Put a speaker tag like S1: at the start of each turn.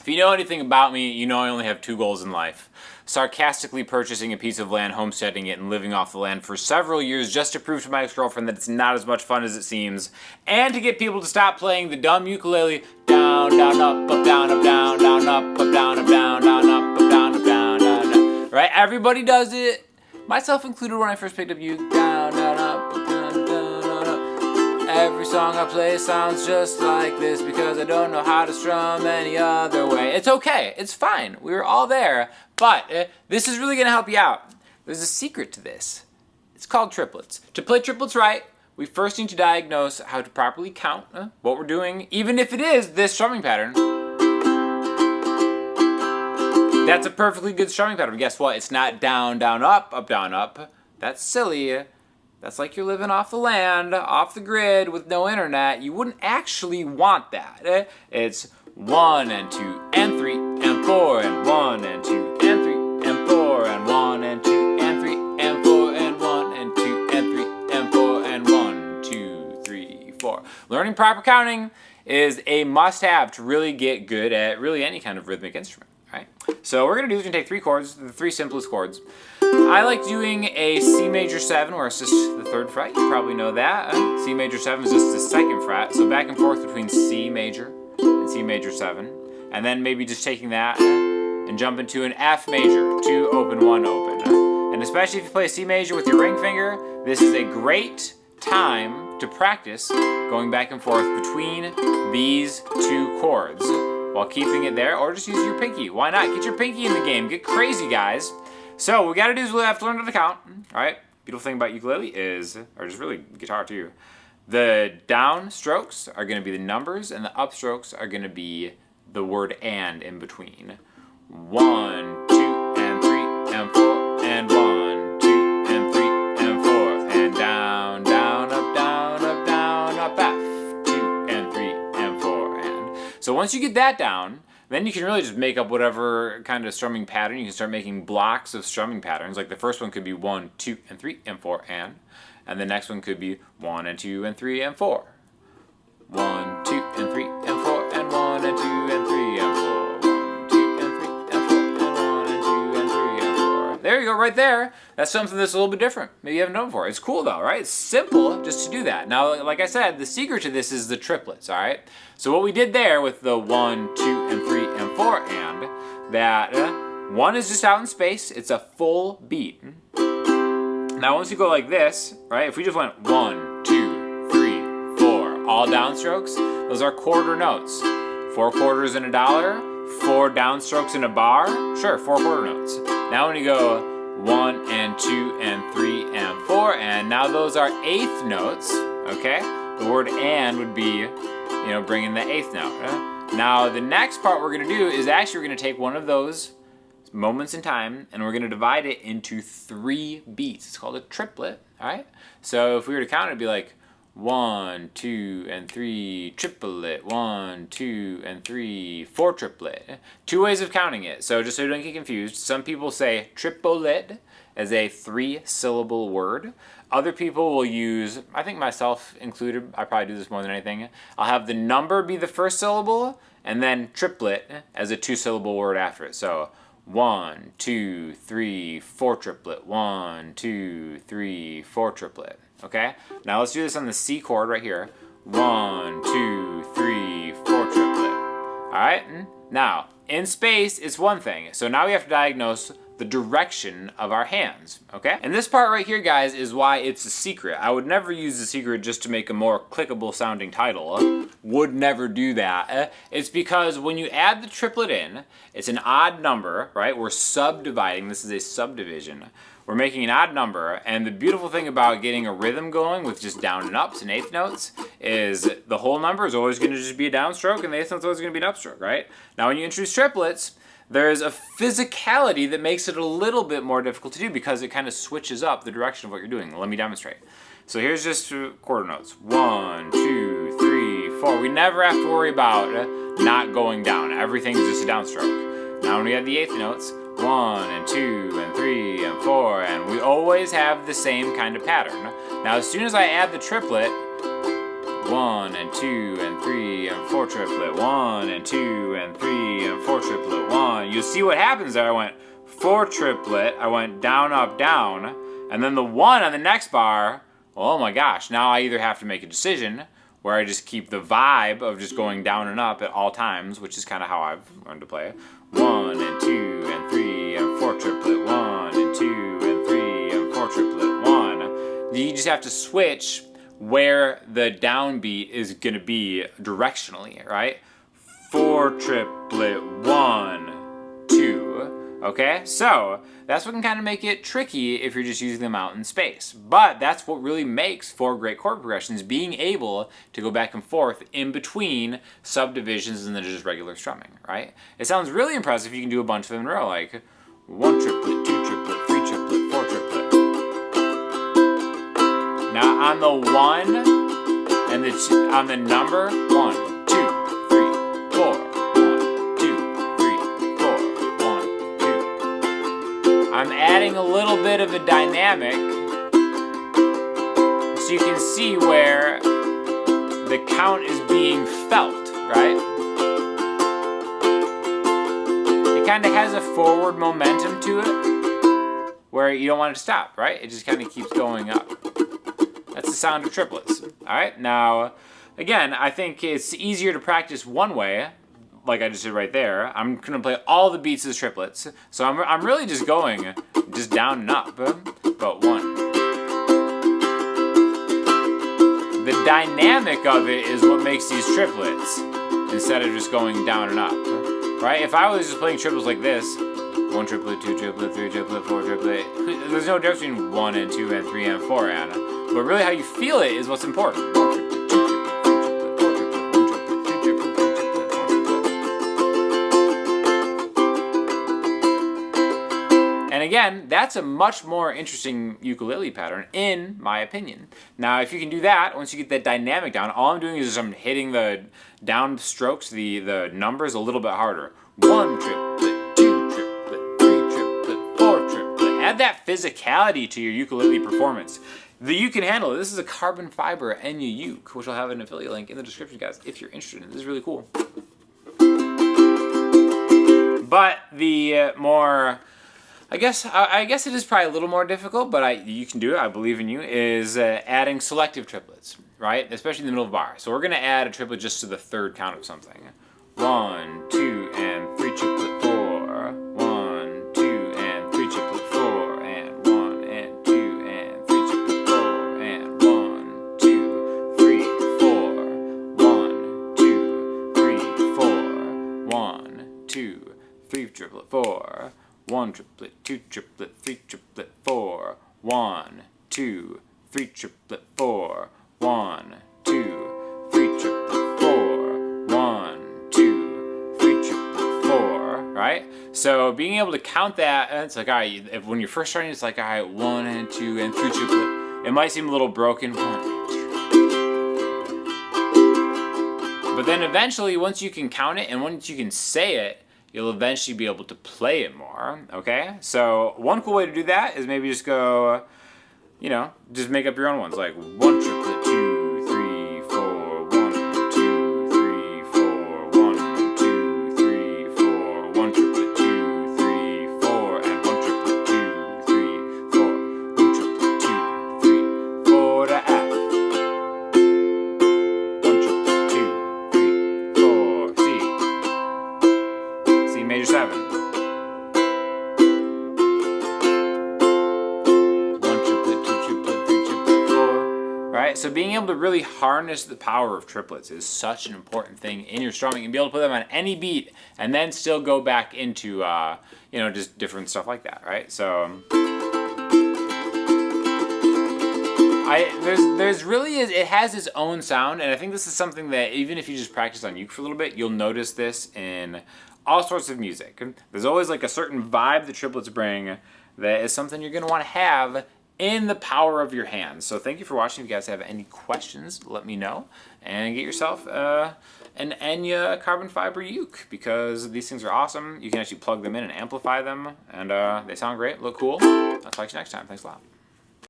S1: If you know anything about me, you know I only have two goals in life. Sarcastically purchasing a piece of land, homesteading it, and living off the land for several years just to prove to my ex-girlfriend that it's not as much fun as it seems, and to get people to stop playing the dumb ukulele down, down, up, down, up, down, down, up, down, up, down, down, up, down, up, down, down, down. Right? Everybody does it, myself included when I first picked up uke. Down, down, up, down, down, down, up. Every song I play sounds just like this because I don't know how to strum any other way. It's okay. It's fine. We were all there. But this is really going to help you out. There's a secret to this. It's called triplets. To play triplets right, we first need to diagnose how to properly count what we're doing, even if it is this strumming pattern. That's a perfectly good strumming pattern. Guess what? It's not down, down, up, down, up. That's silly. That's like you're living off the land, off the grid, with no internet. You wouldn't actually want that. It's 1 and 2 and 3 and 4 and 1 and 2 and 3 and 4 and 1 and 2 and 3 and 4 and 1 and 2 and 3 and 4 and 1, 2, 3, 4. Learning proper counting is a must-have to really get good at really any kind of rhythmic instrument. Right? So what we're going to do is we're going to take three chords, the three simplest chords. I like doing a C major 7 where it's just the 3rd fret. You probably know that. C major 7 is just the 2nd fret. So back and forth between C major and C major 7. And then maybe just taking that and jumping to an F major, 2 open, 1 open. And especially if you play C major with your ring finger, this is a great time to practice going back and forth between these two chords while keeping it there, or just use your pinky. Why not? Get your pinky in the game. Get crazy, guys. So what we gotta do is we have to learn how to count. All right. Beautiful thing about ukulele is, or just really guitar too, the down strokes are gonna be the numbers, and the up strokes are gonna be the word "and" in between. 1, 2, and 3, and 4, and 1, 2, and 3, and 4, and down, down, up, down, up, down, up, F, 2, and 3, and 4, and. So once you get that down, then you can really just make up whatever kind of strumming pattern. You can start making blocks of strumming patterns. Like the first one could be 1, 2, and 3, and 4, and the next one could be 1, and 2, and 3, and 4. 1, 2, and 3, and 4, and 1, and 2, and 3, and 4. 1, 2, and 3, and 4, and 1, and 2, and 3, and 4. There you go, right there. That's something that's a little bit different. Maybe you haven't done before. It's cool though, right? It's simple just to do that. Now, like I said, the secret to this is the triplets, all right? So what we did there with the 1, 2, and 3, and 4, and that 1 is just out in space. It's a full beat. Now, once you go like this, right? If we just went 1, 2, 3, 4, all downstrokes, those are quarter notes. 4 quarters in a dollar, 4 downstrokes in a bar. Sure, 4 quarter notes. Now when you go 1 and 2 and 3 and 4, and now those are eighth notes, okay? The word "and" would be, bringing the eighth note. Now the next part we're gonna do is actually we're gonna take one of those moments in time and we're gonna divide it into 3 beats. It's called a triplet, all right? So if we were to count it, it'd be like 1, 2, and 3, triplet, 1, 2, and 3, 4 triplet. 2 ways of counting it. So just so you don't get confused, some people say triplet as a 3-syllable word. Other people will use, I think myself included, I probably do this more than anything, I'll have the number be the first syllable and then triplet as a 2-syllable word after it. So 1, 2, 3, 4 triplet, 1, 2, 3, 4 triplet. Okay? Now let's do this on the C chord right here. 1, 2, 3, 4 triplet. Alright? Now, in space, it's one thing. So now we have to diagnose the direction of our hands. Okay? And this part right here, guys, is why it's a secret. I would never use the secret just to make a more clickable sounding title. Would never do that. It's because when you add the triplet in, it's an odd number, right? We're subdividing. This is a subdivision. We're making an odd number, and the beautiful thing about getting a rhythm going with just down and ups and eighth notes is the whole number is always going to just be a downstroke, and the eighth note's always going to be an upstroke, right? Now when you introduce triplets, there's a physicality that makes it a little bit more difficult to do because it kind of switches up the direction of what you're doing. Let me demonstrate. So here's just quarter notes. 1, 2, 3, 4. We never have to worry about not going down. Everything's just a downstroke. Now when we have the eighth notes, 1 and 2 and 3 and 4, and we always have the same kind of pattern. Now as soon as I add the triplet, 1 and 2 and 3 and 4 triplet, 1 and 2 and 3 and 4 triplet, 1. You see what happens there. I went 4 triplet, I went down, up, down, and then the 1 on the next bar, oh my gosh, now I either have to make a decision where I just keep the vibe of just going down and up at all times, which is kind of how I've learned to play. 1 and 2 and 3 and 4 triplet, 1 and 2 and 3 and 4 triplet, 1. You just have to switch where the downbeat is going to be directionally, right? 4 triplet, 1, 2. Okay, so that's what can kind of make it tricky if you're just using them out in space. But that's what really makes for great chord progressions, being able to go back and forth in between subdivisions and then just regular strumming, right? It sounds really impressive if you can do a bunch of them in a row, like 1 triplet, 2 triplet, 3 triplet, 4 triplet. Now on the 1 and on the number 1, 2, 3, 4. I'm adding a little bit of a dynamic so you can see where the count is being felt, right? It kind of has a forward momentum to it where you don't want it to stop, right? It just kind of keeps going up. That's the sound of triplets, all right? Now, again, I think it's easier to practice one way, like I just did right there. I'm going to play all the beats as triplets. So I'm really just going just down and up, but 1. The dynamic of it is what makes these triplets instead of just going down and up, right? If I was just playing triplets like this, 1 triplet, 2 triplet, 3 triplet, 4 triplet, there's no difference between 1 and 2 and 3 and 4 and. But really how you feel it is what's important. 1 triplet, 2 triplet, 3 triplet, 4 triplet, 1 triplet, 2 triplet, 3 triplet, 4 triplet. And again, that's a much more interesting ukulele pattern, in my opinion. Now, if you can do that, once you get that dynamic down, all I'm doing is I'm hitting the down strokes, the numbers a little bit harder. 1 triplet, 2 triplet, 3 triplet, 4 triplet. Add that physicality to your ukulele performance. You can handle it. This is a carbon fiber Enya uke, which I'll have an affiliate link in the description, guys, if you're interested. This is really cool. But the more, I guess it is probably a little more difficult, but you can do it. I believe in you. Is adding selective triplets, right? Especially in the middle of a bar. So we're gonna add a triplet just to the third count of something. 1, 2, and 3 triplet 4. 1, 2, and 3 triplet 4, and 1 and 2 and 3 triplet 4, and 1, 2, 3, 4. 1, 2, 3, 4. 1, 2, 3 triplet 4. 1 triplet, 2 triplet, 3 triplet 4. 1, 2, 3 triplet 4. 1, 2, 3 triplet 4. 1, 2, 3 triplet 4. Right? So being able to count that, and it's like, all right, when you're first starting, it's like, all right, 1 and 2 and 3 triplet. It might seem a little broken. 1 and 2. But then eventually, once you can count it and once you can say it, you'll eventually be able to play it more, okay? So one cool way to do that is maybe just go, just make up your own ones, like 1 triplet, 2, 3, 4, 1, 2, 3, 4, 1, 2, 3, 4, 1 triplet, 2, 3, 4, and 1 triplet, 2, 3, 4, 1 triplet, 2, 3, 4 to F. 1 triplet, 2, 3, 4, C major 7. 1 triplet, 2 triplet, 3 triplet, 4. Right? So being able to really harness the power of triplets is such an important thing in your strumming and be able to put them on any beat and then still go back into, just different stuff like that, right? So there's really it has its own sound, and I think this is something that even if you just practice on uke for a little bit, you'll notice this in all sorts of music. There's always like a certain vibe the triplets bring that is something you're going to want to have in the power of your hands. So thank you for watching. If you guys have any questions, let me know. And get yourself an Enya carbon fiber uke, because these things are awesome. You can actually plug them in and amplify them, and they sound great, look cool. I'll talk to you next time. Thanks a lot.